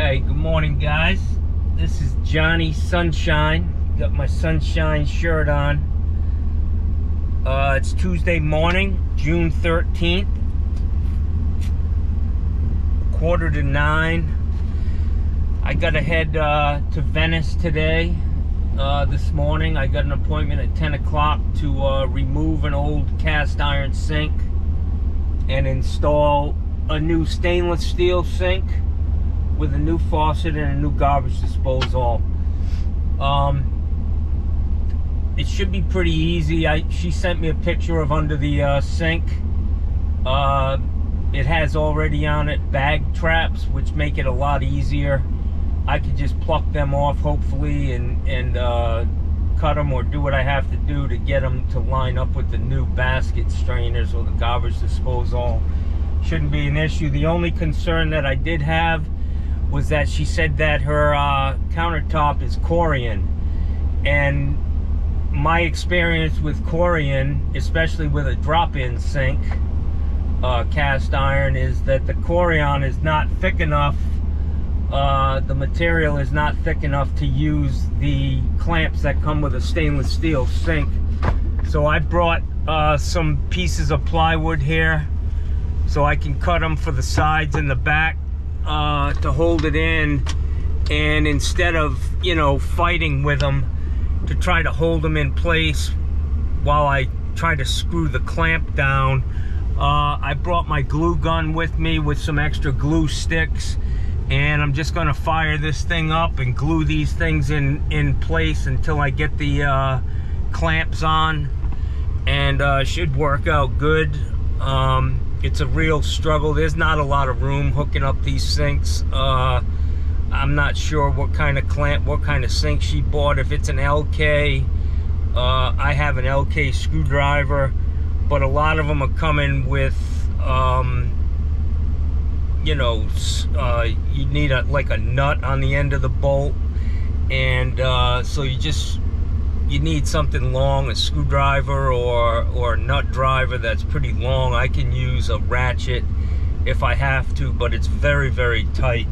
Okay, good morning, guys. This is Johnny Sunshine. Got my sunshine shirt on. It's Tuesday morning, June 13th, 8:45. I gotta head to Venice today. This morning I got an appointment at 10 o'clock to remove an old cast iron sink and install a new stainless steel sink with a new faucet and a new garbage disposal. It should be pretty easy. She sent me a picture of under the sink. It has already on it bag traps, which make it a lot easier. I could just pluck them off, hopefully, and cut them or do what I have to do to get them to line up with the new basket strainers or the garbage disposal. Shouldn't be an issue. The only concern that I did have was that she said that her countertop is Corian, and my experience with Corian, especially with a drop-in sink cast iron, is that the Corian is not thick enough. The material is not thick enough to use the clamps that come with a stainless steel sink. So I brought some pieces of plywood here so I can cut them for the sides and the back to hold it in, and instead of, you know, fighting with them to try to hold them in place while I try to screw the clamp down, I brought my glue gun with me with some extra glue sticks, and I'm just gonna fire this thing up and glue these things in place until I get the clamps on, and should work out good. It's a real struggle. There's not a lot of room hooking up these sinks. I'm not sure what kind of clamp, what kind of sink she bought. If it's an LK, I have an LK screwdriver, but a lot of them are coming with, you know, you need like a nut on the end of the bolt, and so you need something long, a screwdriver or a nut driver that's pretty long. I can use a ratchet if I have to, but it's very, very tight,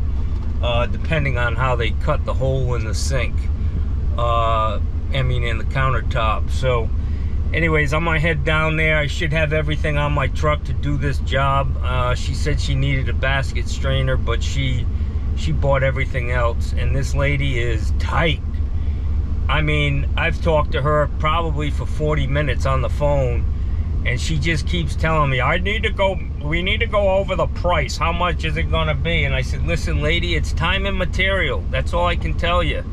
depending on how they cut the hole in the sink. I mean, in the countertop. So anyways, I'm gonna head down there. I should have everything on my truck to do this job. She said she needed a basket strainer, but she bought everything else, and this lady is tight. I mean, I've talked to her probably for 40 minutes on the phone, and she just keeps telling me, we need to go over the price. How much is it gonna be? And I said, listen, lady, it's time and material. That's all I can tell you.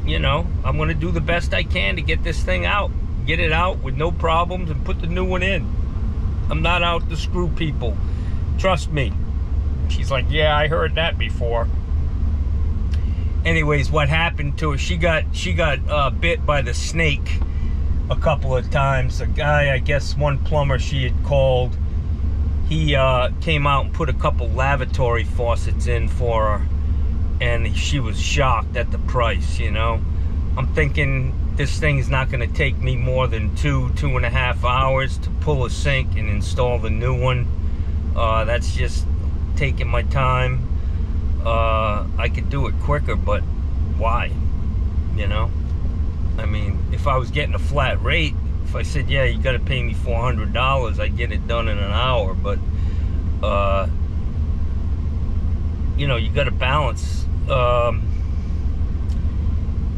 You know, I'm gonna do the best I can to get this thing out. Get it out with no problems and put the new one in. I'm not out to screw people. Trust me. She's like, yeah, I heard that before. Anyways, what happened to her, she got bit by the snake a couple of times. A guy, I guess one plumber she had called, he came out and put a couple lavatory faucets in for her, and she was shocked at the price, you know. I'm thinking this thing's not going to take me more than 2.5 hours to pull a sink and install the new one. That's just taking my time. I could do it quicker, but why? You know, I mean, if I was getting a flat rate, if I said, yeah, you got to pay me $400, I'd get it done in an hour. But you know, you got to balance.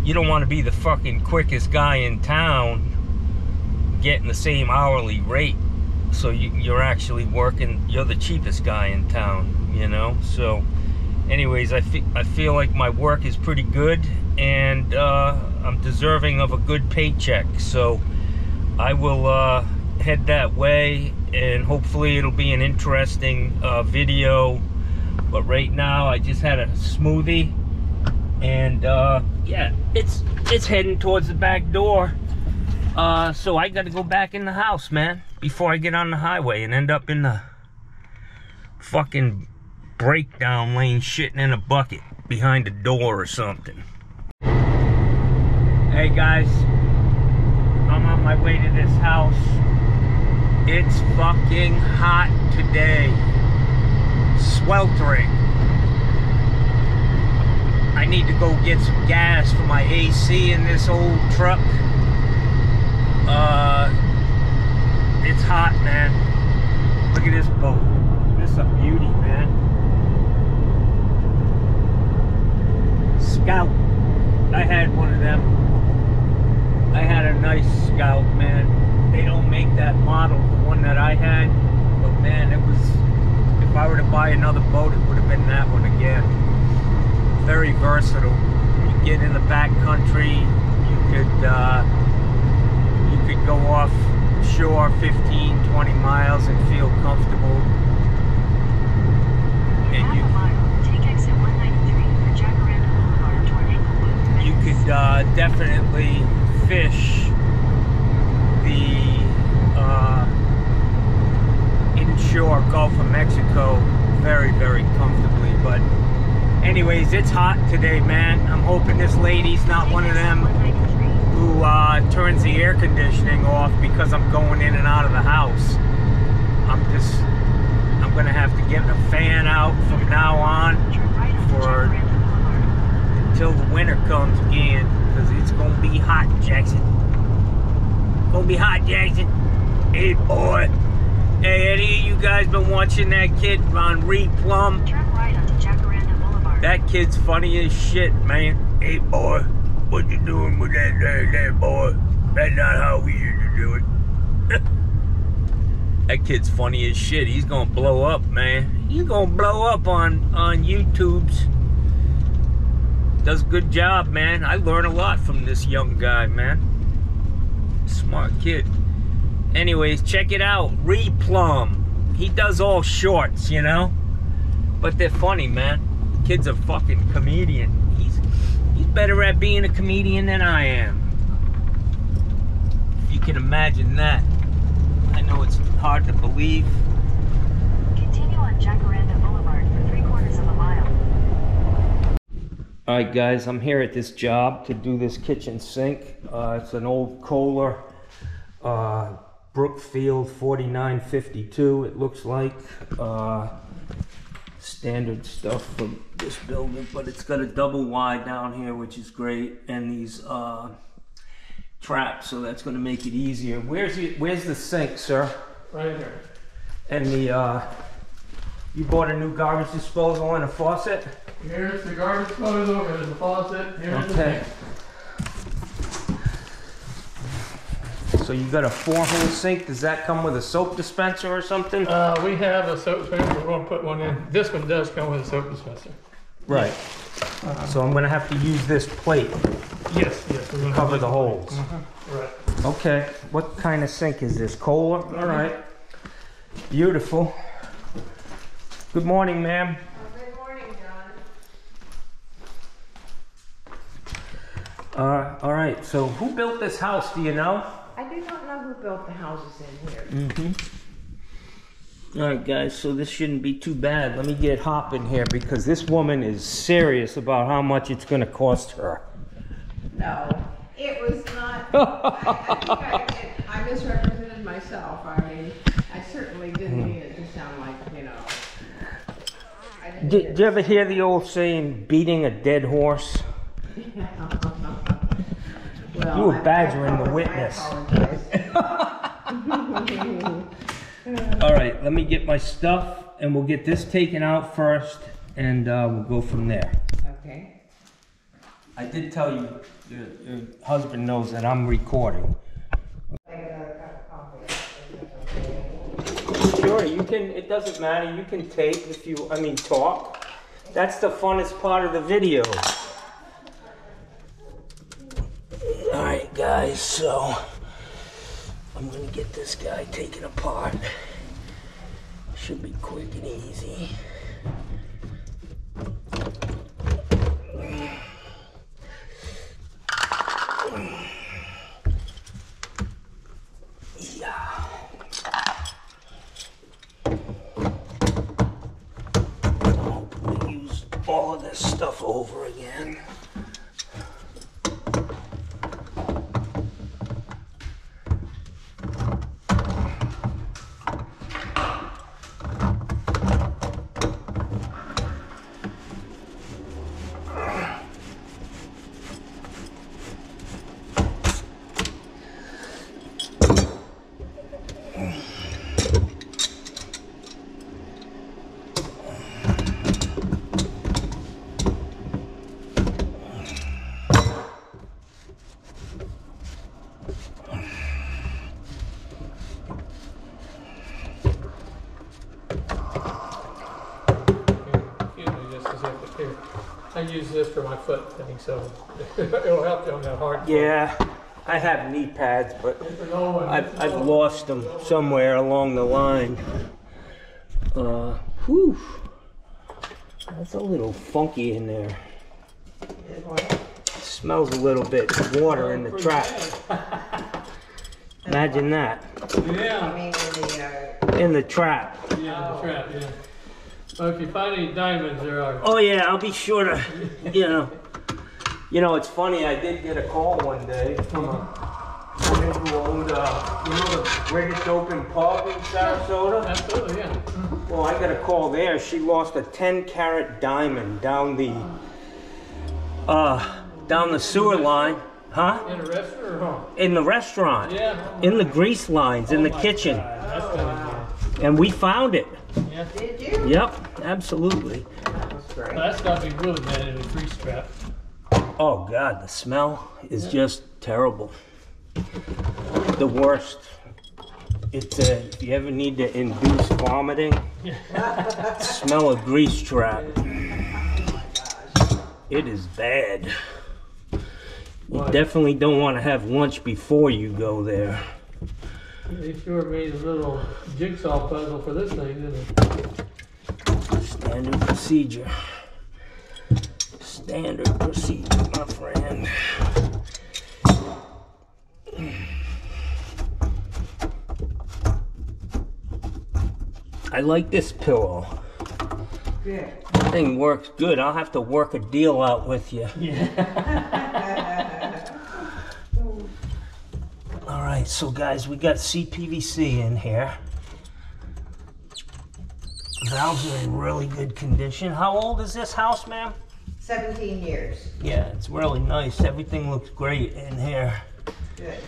You don't want to be the fucking quickest guy in town getting the same hourly rate, so you're actually working, you're the cheapest guy in town, you know. So anyways, I feel like my work is pretty good, and I'm deserving of a good paycheck. So I will head that way, and hopefully it'll be an interesting video. But right now, I just had a smoothie, and yeah, it's heading towards the back door. So I got to go back in the house, man, before I get on the highway and end up in the fucking breakdown lane shitting in a bucket behind a door or something. Hey guys, I'm on my way to this house. It's fucking hot today. Sweltering. I need to go get some gas for my AC in this old truck. It's hot, man. Look at this boat. This is a beauty, man. Scout. I had one of them. I had a nice Scout, man. They don't make that model, the one that I had. But man, it was, if I were to buy another boat, it would have been that one again. Very versatile. You get in the back country, you could go off shore 15, 20 miles and feel comfortable. And you could definitely fish the inshore Gulf of Mexico very, very comfortably. But anyways, it's hot today, man. I'm hoping this lady's not one of them who turns the air conditioning off because I'm going in and out of the house. I'm gonna have to get a fan out from now on until the winter comes again, because it's gonna be hot, Jackson. Gonna be hot, Jackson. Hey, boy. Hey, any of you guys been watching that kid on Reed Plum? That kid's funny as shit, man. Hey, boy. What you doing with that there, boy? That's not how we used to do it. That kid's funny as shit. He's gonna blow up, man. He's gonna blow up on YouTube's. Does a good job, man. I learn a lot from this young guy, man. Smart kid. Anyways, check it out. Reed Plum. He does all shorts, you know? But they're funny, man. The kid's a fucking comedian. He's better at being a comedian than I am. If you can imagine that. I know it's hard to believe. Continue on Jacaranda Boulevard for 3/4 of a mile. Alright guys, I'm here at this job to do this kitchen sink. It's an old Kohler Brookfield 4952, it looks like. Standard stuff for this building, but it's got a double wide down here, which is great, and these traps, so that's going to make it easier. Where's the sink, sir? Right here. And the you bought a new garbage disposal and a faucet? Here's the garbage disposal, here's the faucet, here's the sink. So you got a 4-hole sink. Does that come with a soap dispenser or something? We have a soap dispenser. We're going to put one in. This one does come with a soap dispenser. Right. So I'm going to have to use this plate. Yes. We're going to cover the holes. Right. Okay. What kind of sink is this? Kohler? All right. Beautiful. Good morning, ma'am. Good morning, John. All right. So who built this house? Do you know? I do not know who built the houses in here. All right, guys, so this shouldn't be too bad. Let me get hopping here because this woman is serious about how much it's going to cost her. No, it was not. I think I misrepresented myself. I mean, I certainly didn't mean it to sound like, you know. Did you ever hear the old saying, beating a dead horse? Well, You were badgering the witness. All right, let me get my stuff, and we'll get this taken out first, and we'll go from there. Okay. I did tell you, your husband knows that I'm recording. Sure, you can, it doesn't matter, you can tape if you, talk. That's the funnest part of the video. Alright guys, so I'm gonna get this guy taken apart. Should be quick and easy. Yeah. Hopefully use all of this stuff over again. Here, I use this for my foot thing, so it'll help you on that hard. Yeah, I have knee pads, but It's an old one. I've lost them somewhere along the line. Whew. That's a little funky in there. Smells a little bit water in the trap. Imagine that. Yeah. I mean, In the trap. Yeah, the trap, yeah. Well, if you find any diamonds, there are. Oh yeah, I'll be sure to, You know, it's funny, I did get a call one day from a woman who owned, the British Open pub in Sarasota. Absolutely, yeah. Well, I got a call there. She lost a 10-carat diamond down the sewer line. Huh? In a restaurant or home? In the restaurant. Yeah. In the grease lines, in the kitchen. That's gonna And we found it. be. Yeah. did you? Yep, absolutely. That was great. Well, that's gotta be really bad in a grease trap. Oh God, the smell is just terrible. The worst. It's if you ever need to induce vomiting, smell a grease trap. It is bad. You definitely don't want to have lunch before you go there. They sure made a little jigsaw puzzle for this thing, didn't they? Standard procedure. Standard procedure, my friend. I like this pillow. Good. That thing works good. I'll have to work a deal out with you. All right, so guys, we got CPVC in here. Valves are in really good condition. How old is this house, ma'am? 17 years. Yeah, it's really nice. Everything looks great in here. Good.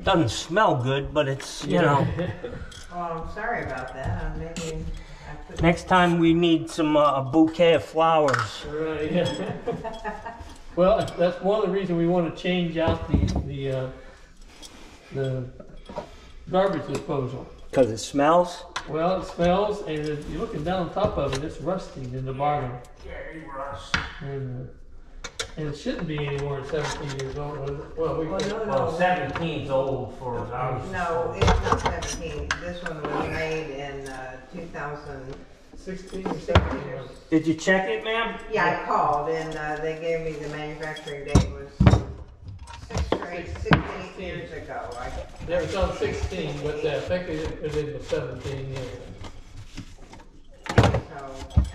Doesn't smell good, but it's, you know. Well, I'm sorry about that. Maybe I put Next time we need some a bouquet of flowers. Right, yeah. Well, that's one of the reasons we want to change out the garbage disposal. Because it smells? Well, it smells, and you're looking down on top of it, it's rusting in the bottom. Yeah, rust. And it shouldn't be any more than 17 years old, was it? Well, Well, 17's old for ours. No, it's not 17. This one was made in 2016 16 or 17 years. Did you check it, ma'am? Yeah, I called and they gave me the manufacturing date was 6 years ago. They was on 16, but I think it was 17 years.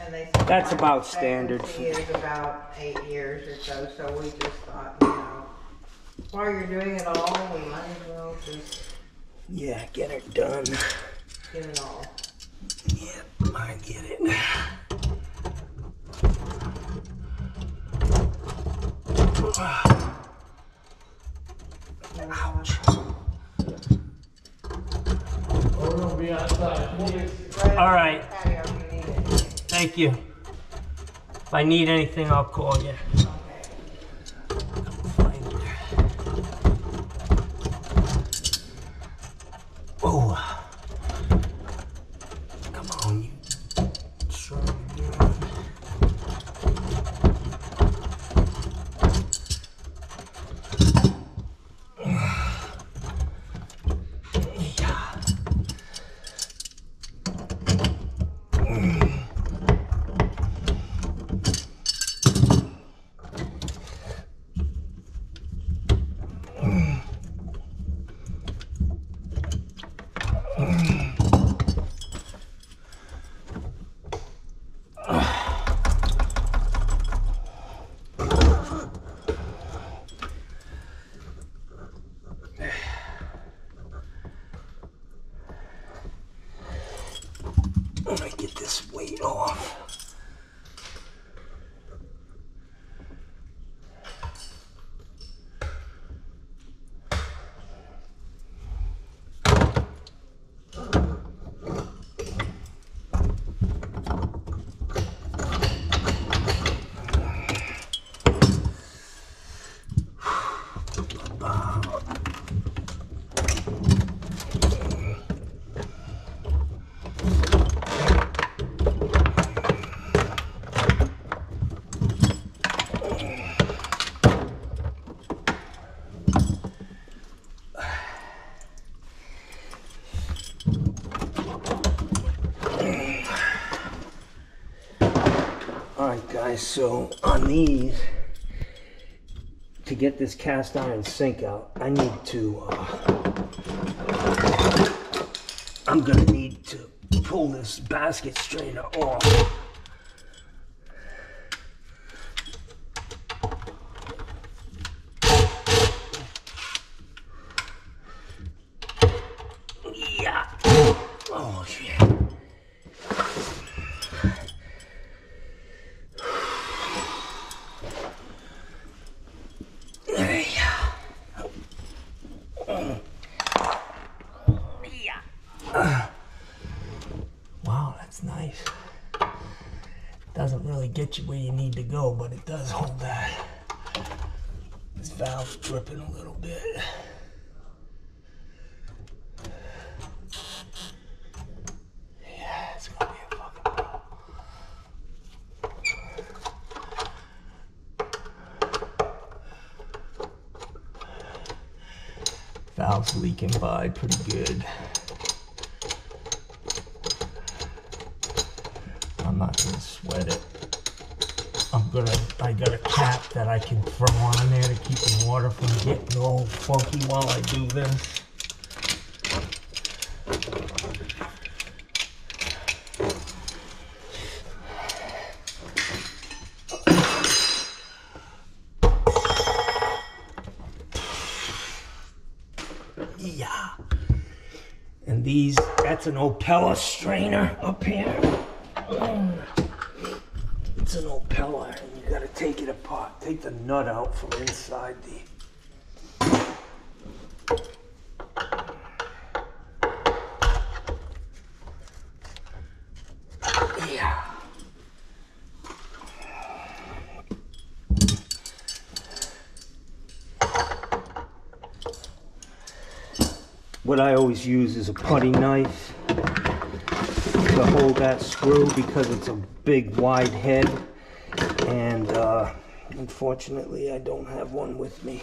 And they said That's life about standard. expectancy is about 8 years or so. So we just thought, you know, while you're doing it all, we might as well just Yeah, get it done. get it all. Yep, I get it. Ouch. We're gonna be outside. All right. Patio, if you need it. Thank you. If I need anything, I'll call you. Oh. Come on, you. Alright guys, so on these, to get this cast iron sink out, I need to, I'm gonna need to pull this basket strainer off. Yeah. Oh shit. Wow, that's nice. Doesn't really get you where you need to go, but it does hold that. This valve's dripping a little bit. Yeah, it's gonna be a fucking problem. Valve's leaking by pretty good. I'm not gonna sweat it. I got a cap that I can throw on there to keep the water from getting all funky while I do this. Yeah. And these, that's an Opella strainer up here. It's an Opella, and you gotta take it apart. Take the nut out from inside the... Yeah. What I always use is a putty knife to hold that screw because it's a big wide head, and unfortunately I don't have one with me.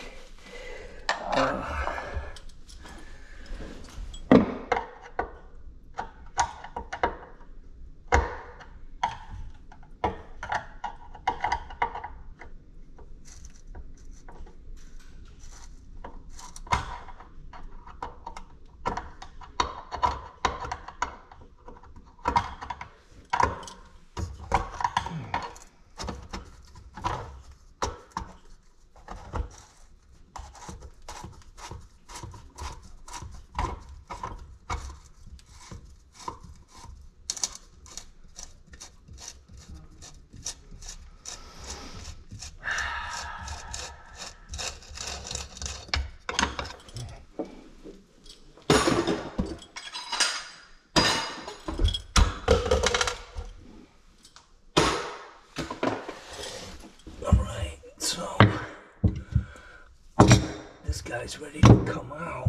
Guy's ready to come out.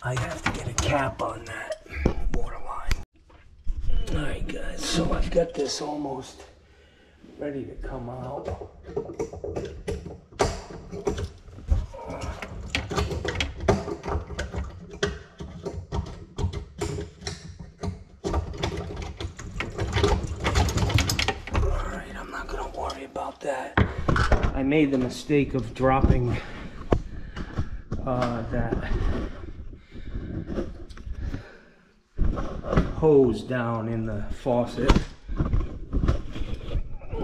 I have to get a cap on that water line. Alright guys, so I've got this almost ready to come out. Alright, I'm not gonna worry about that. I made the mistake of dropping that hose down in the faucet,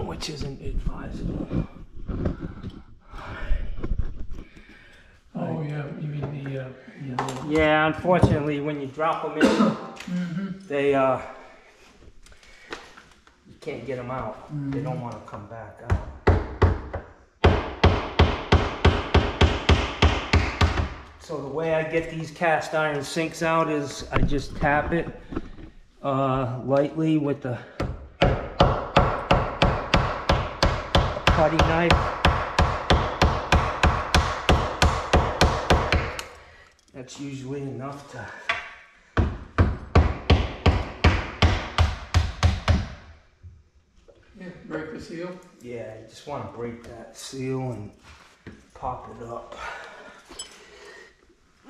which isn't advisable. Oh yeah, you mean the yeah, unfortunately when you drop them in, they you can't get them out. They don't want to come back out. So the way I get these cast iron sinks out is I just tap it lightly with a putty knife. That's usually enough to break the seal. Yeah, you just want to break that seal and pop it up.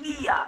Yeah.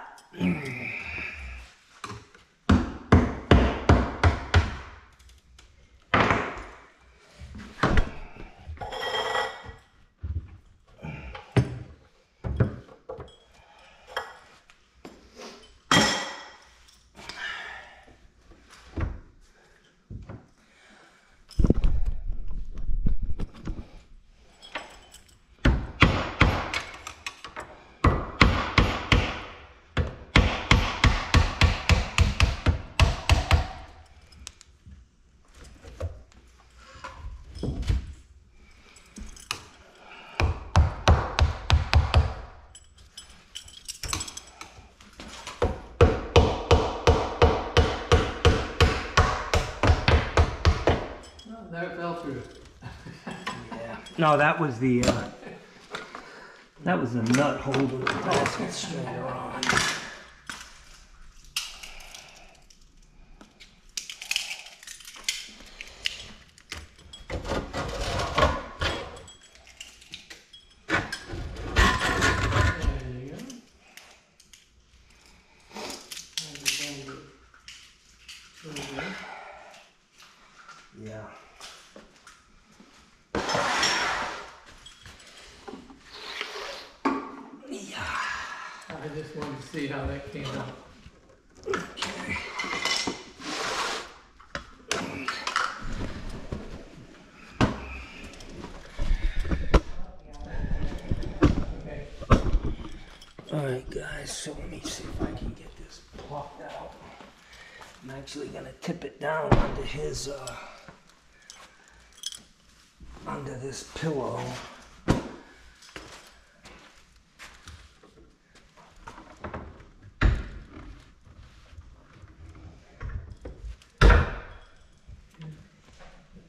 That fell through. Yeah. No, that was the nut holding the basket strainer on. Yeah. I just wanted to see how that came out. Okay. Okay. Alright guys, so let me see if I can get this plucked out. I'm actually gonna tip it down under his under this pillow.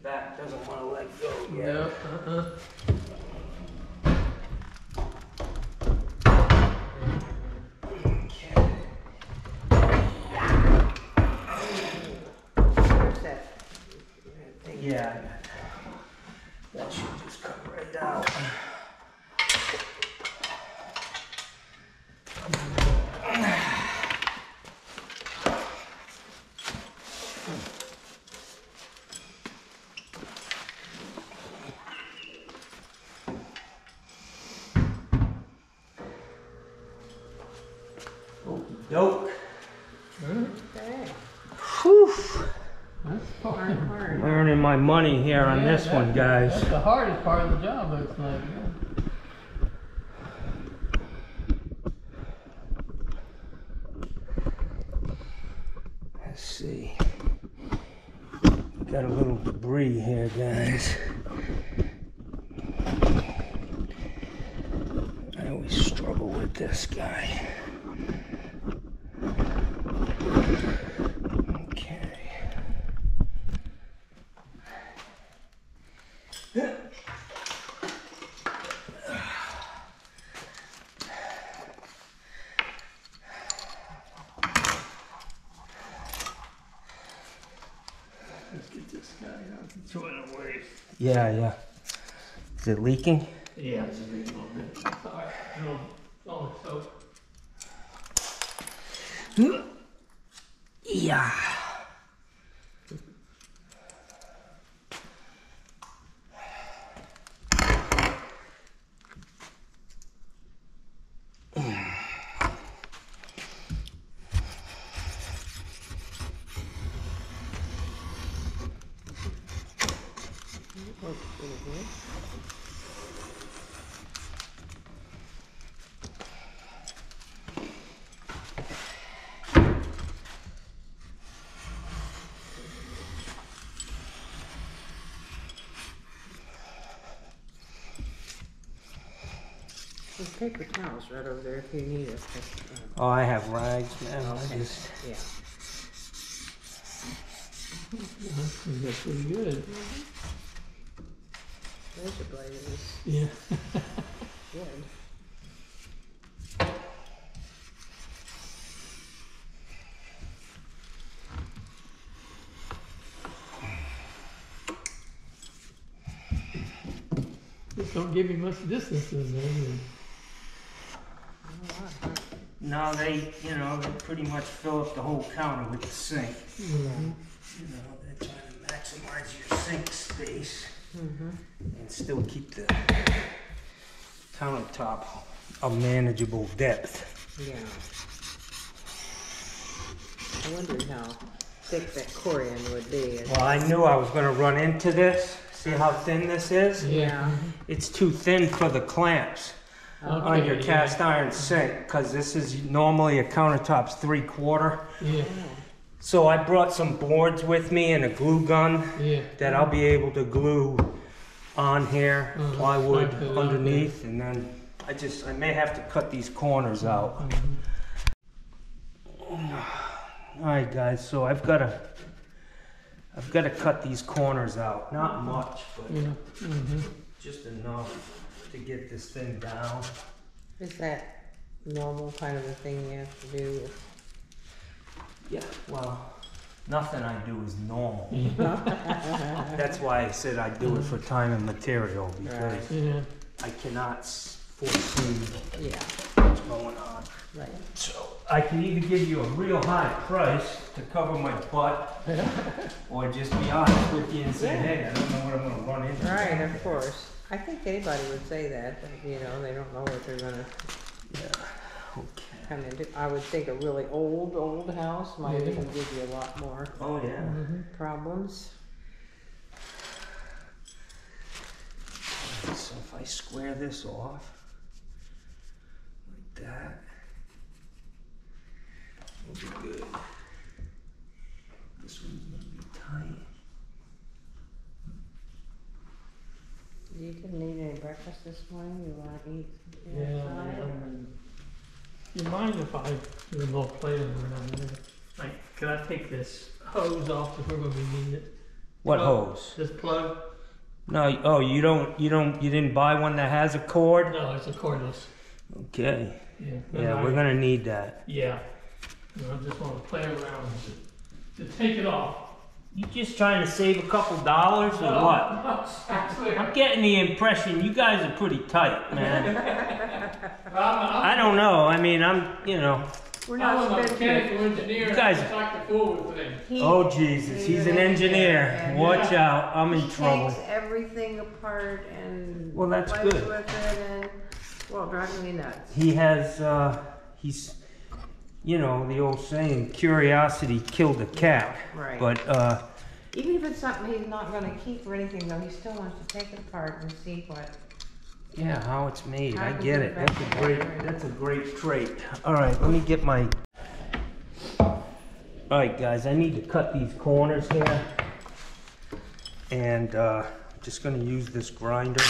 That doesn't want to let go yet. No, Okay. Where's that? Yeah, that should just come right out. Dope. Okay. Whew. that's Hard, hard. I'm earning my money here on this one, guys. That's the hardest part of the job, looks like. Let's see. Got a little debris here, guys. I always struggle with this guy. Okay. Let's get this guy out and throw it away. Yeah. Is it leaking? Yeah, it's a big moment. Alright, no, oh, so. Yeah. There's paper towels right over there if you need it. Oh, I have rags, man. I Okay. just... Yeah. That's pretty good. Razor blade is Yeah. good. Just don't give you much distance in there. No, they pretty much fill up the whole counter with the sink. Mm-hmm. You know, they're trying to maximize your sink space Mm-hmm. and still keep the countertop a manageable depth. Yeah. I wondered how thick that core end would be. Well, I knew I was going to run into this. See how thin this is? Yeah. It's too thin for the clamps on your cast iron sink because this is normally a countertop's 3/4. Yeah. So I brought some boards with me and a glue gun that I'll be able to glue on here, plywood underneath, and then I may have to cut these corners out. Alright guys, so I've got to cut these corners out. Not much, but just enough to get this thing down. Is that normal kind of a thing you have to do? Yeah, well, nothing I do is normal. That's why I said I do it for time and material, because I cannot foresee what's going on. Right. So I can either give you a real high price to cover my butt, or just be honest with you and say, hey, I don't know what I'm going to run into. Right, of course. I think anybody would say that, you know, they don't know what they're gonna come into. I would think a really old house might even give you a lot more problems. So if I square this off like that, it'll be good. This one's gonna be tight. You didn't eat any breakfast this morning? You want to eat? You mind if I do a little planning around there? Like, can I take this hose off if we're going to be needing it? What hose? This plug? No, oh, you didn't buy one that has a cord? No, it's a cordless. Okay. Yeah, we're gonna need that. Yeah. I just want to play around to take it off. You just trying to save a couple dollars or what? No, actually, I'm getting the impression you guys are pretty tight, man. I don't know. I mean, We're I'm not a mechanical engineer. You guys- I like to fool with things. Oh Jesus, he's an engineer. Watch out, I'm in trouble. He takes everything apart and Well, that's plays good. with it and, well, driving me nuts. He has, he's, you know, the old saying, curiosity killed a cat. Right. But, Even if it's something he's not going to keep or anything, though, he still wants to take it apart and see what. yeah, how it's made. I How to get put it. it back together. That's a great trait. All right, let me get my. All right, guys, I need to cut these corners here, and just gonna use this grinder.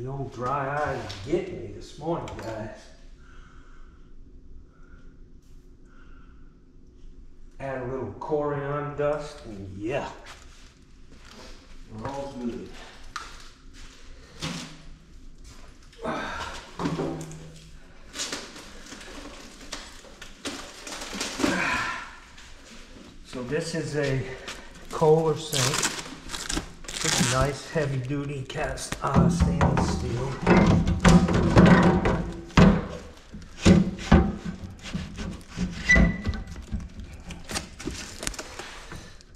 The old dry eye is getting me this morning, guys. Add a little coriander dust, and yeah, we're all good. So this is a Kohler sink. It's a nice heavy duty cast stainless steel.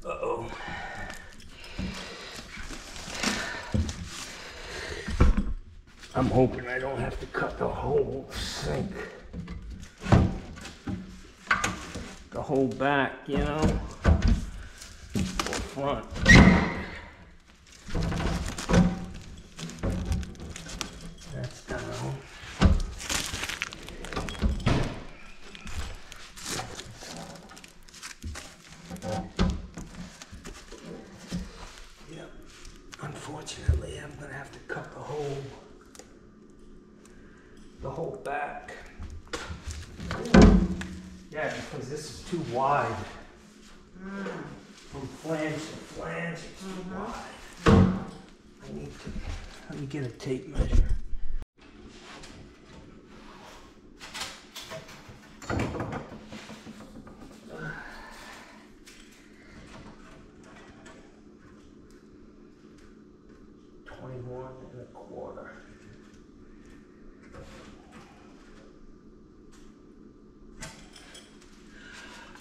Uh-oh. I'm hoping I don't have to cut the whole sink. The whole back, you know, or front. That's down. Yep. Unfortunately, I'm gonna have to cut the whole back. Yeah, because this is too wide. From flange to flange, it's too wide. I need to, let me get a tape measure.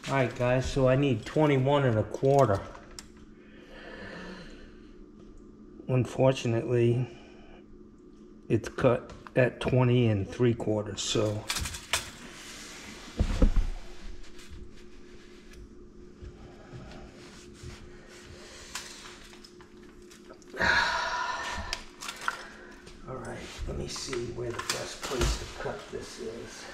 Alright guys, so I need 21 1/4. Unfortunately, it's cut at 20 3/4, so alright, let me see where the best place to cut this is.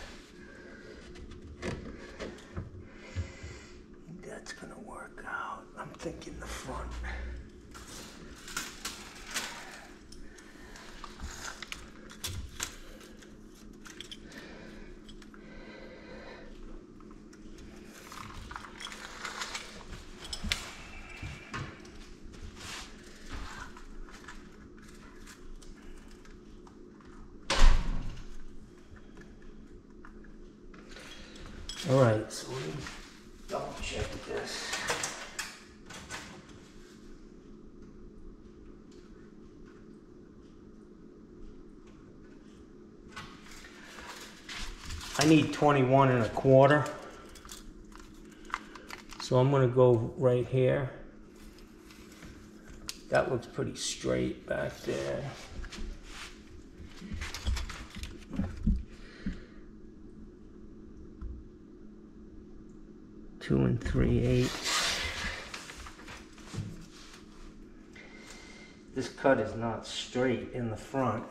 That's gonna work out. I'm thinking the front. All right, so let me double check this. I need 21 1/4. So I'm gonna go right here. That looks pretty straight back there. Two 3/8. This cut is not straight in the front.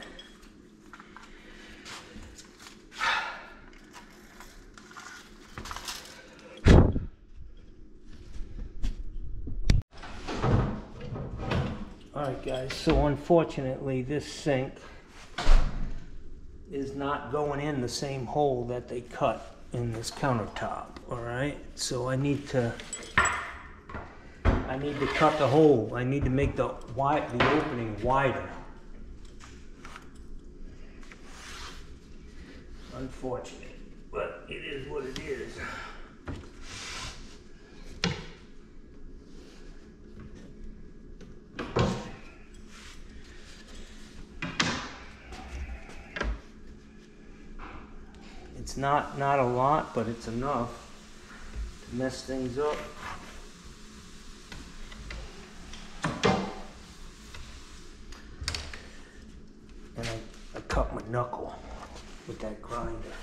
Alright guys, so unfortunately this sink is not going in the same hole that they cut in this countertop. Alright, so I need to cut the hole. I need to make the opening wider. Unfortunate, but it is what it is. It's not a lot, but it's enough to mess things up. And I cut my knuckle with that grinder.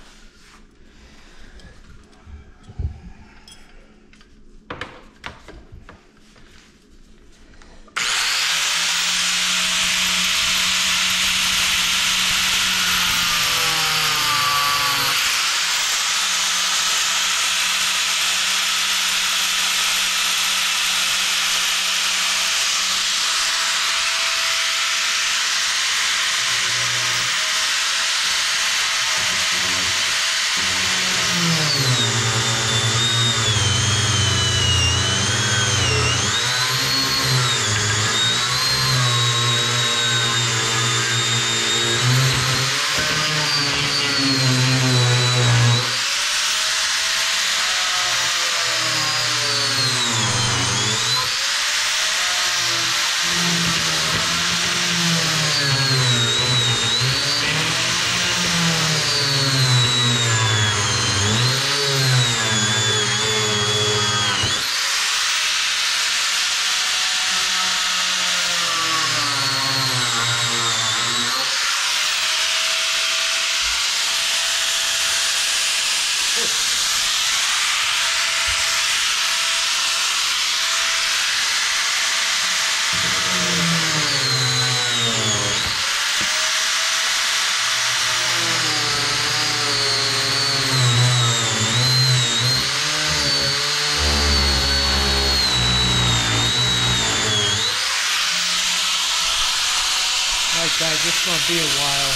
guys, it's gonna be a while.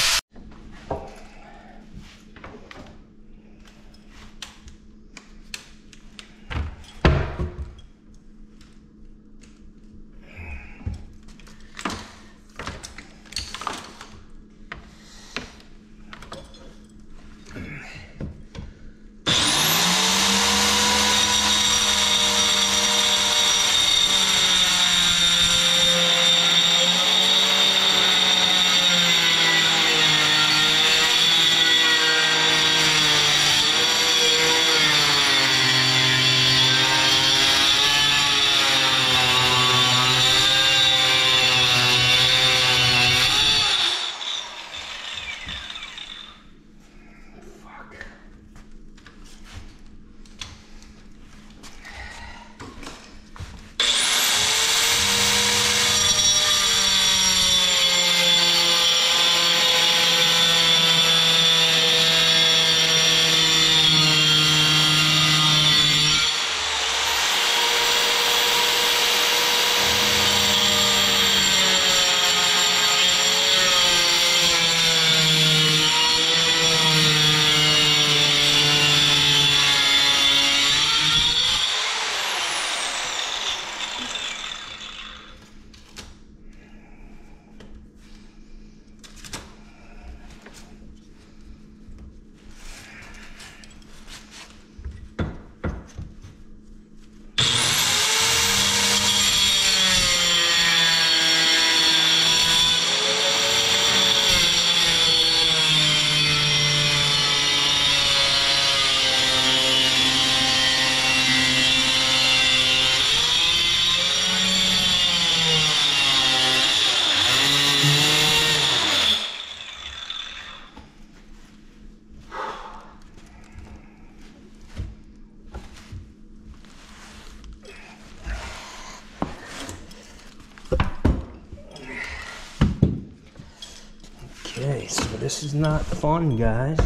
Okay, so this is not fun, guys.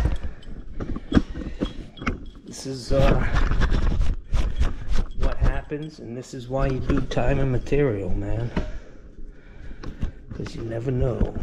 This is what happens, and this is why you do time and material, man. Because you never know.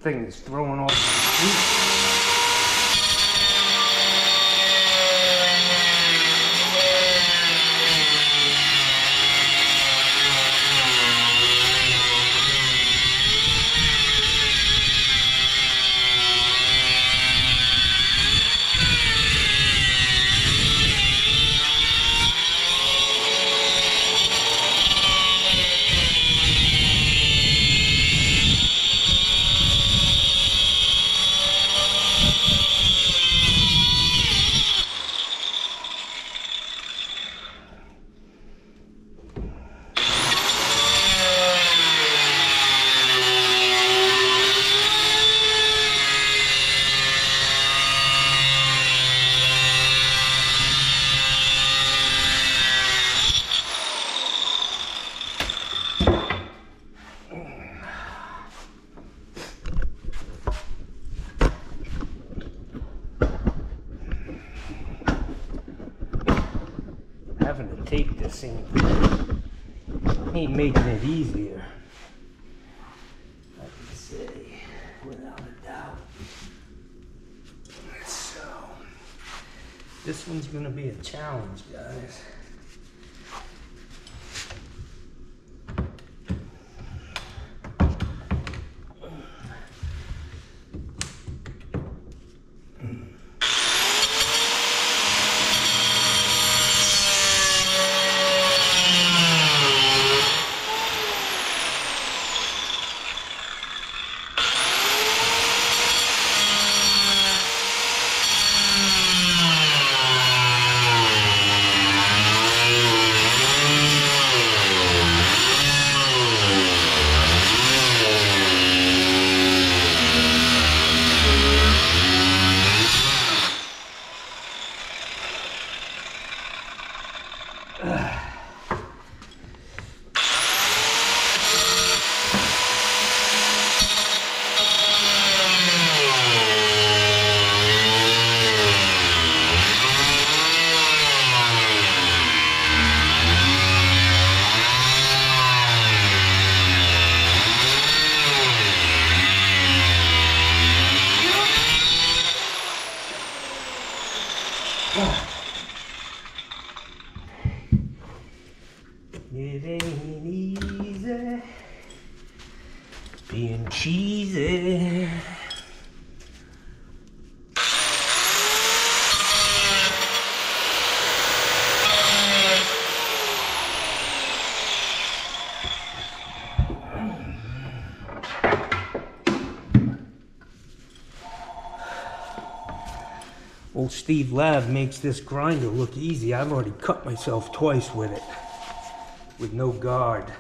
Thing is throwing off the sweet. Having to tape this ain't making it easier. I can say, without a doubt. So, this one's gonna be a challenge, guys. it. Old Steve Lab makes this grinder look easy. I've already cut myself twice with it, with no guard.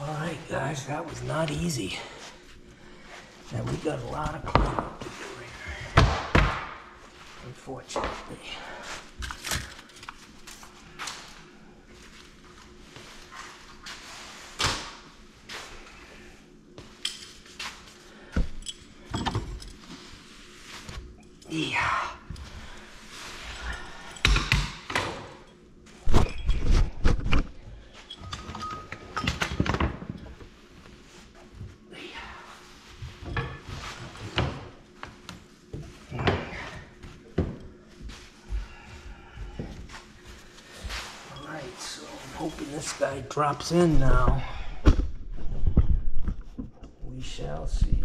Alright guys, that was not easy. And we got a lot of cleanup to do here, unfortunately. Yeah. Hoping this guy drops in now. We shall see.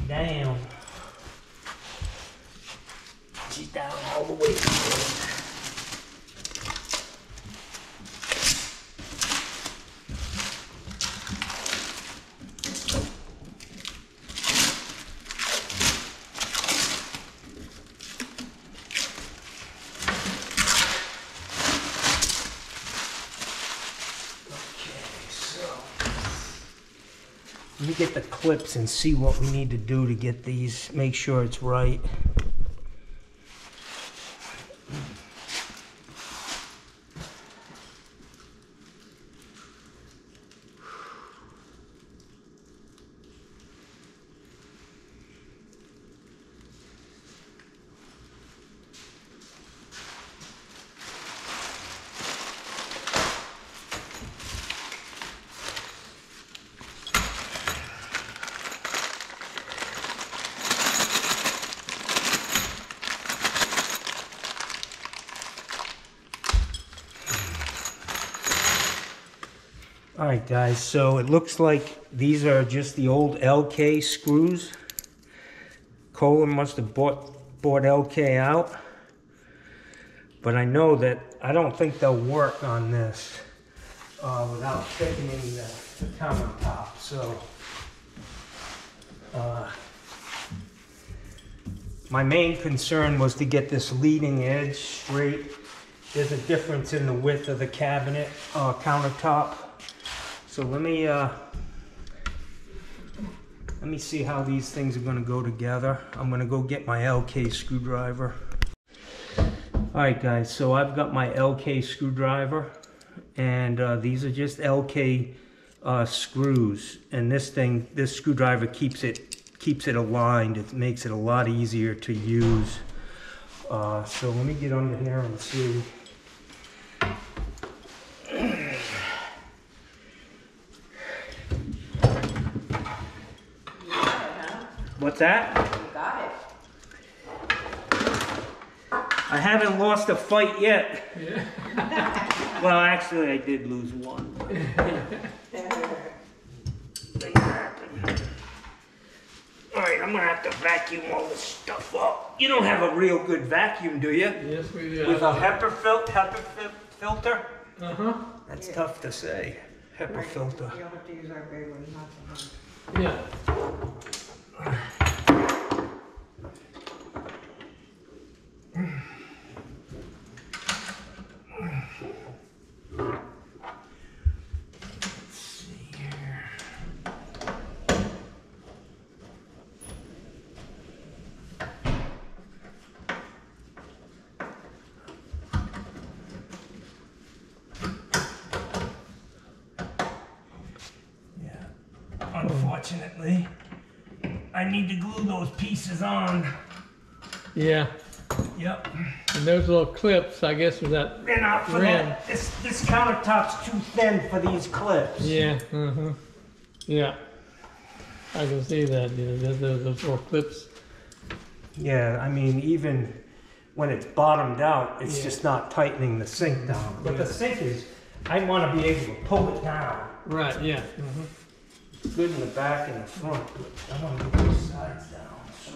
Down. She's down all the way. Let me get the clips and see what we need to do to get these, make sure it's right. Alright guys, so it looks like these are just the old LK screws. Colin must have bought LK out. But I know that I don't think they'll work on this without thickening the countertop. So my main concern was to get this leading edge straight. There's a difference in the width of the cabinet countertop. So let me see how these things are going to go together. I'm going to go get my LK screwdriver. Alright guys, so I've got my LK screwdriver, and these are just LK screws, and this screwdriver keeps it aligned. It makes it a lot easier to use. So let me get under here and see. What's that? You got it. I haven't lost a fight yet. Yeah. Well, actually, I did lose one. All right, I'm gonna have to vacuum all this stuff up. You don't have a real good vacuum, do you? Yes, we do. With a HEPA filter? Uh-huh. That's tough to say. HEPA filter. You'll have to use our big one, not the one. Yeah. Let's see here. Unfortunately, I need to glue those pieces on. Yeah. Yep. And those little clips, I guess, with that. They're not for rim. that. This countertop's too thin for these clips. Yeah. Uh-huh. Yeah. I can see that. You know, those little clips. Yeah, I mean, even when it's bottomed out, it's Yeah. just not tightening the sink down. But the sink is, I want to be able to pull it down. Right. Yeah. Mm-hmm. It's good in the back and the front, but I want to get these sides down. So.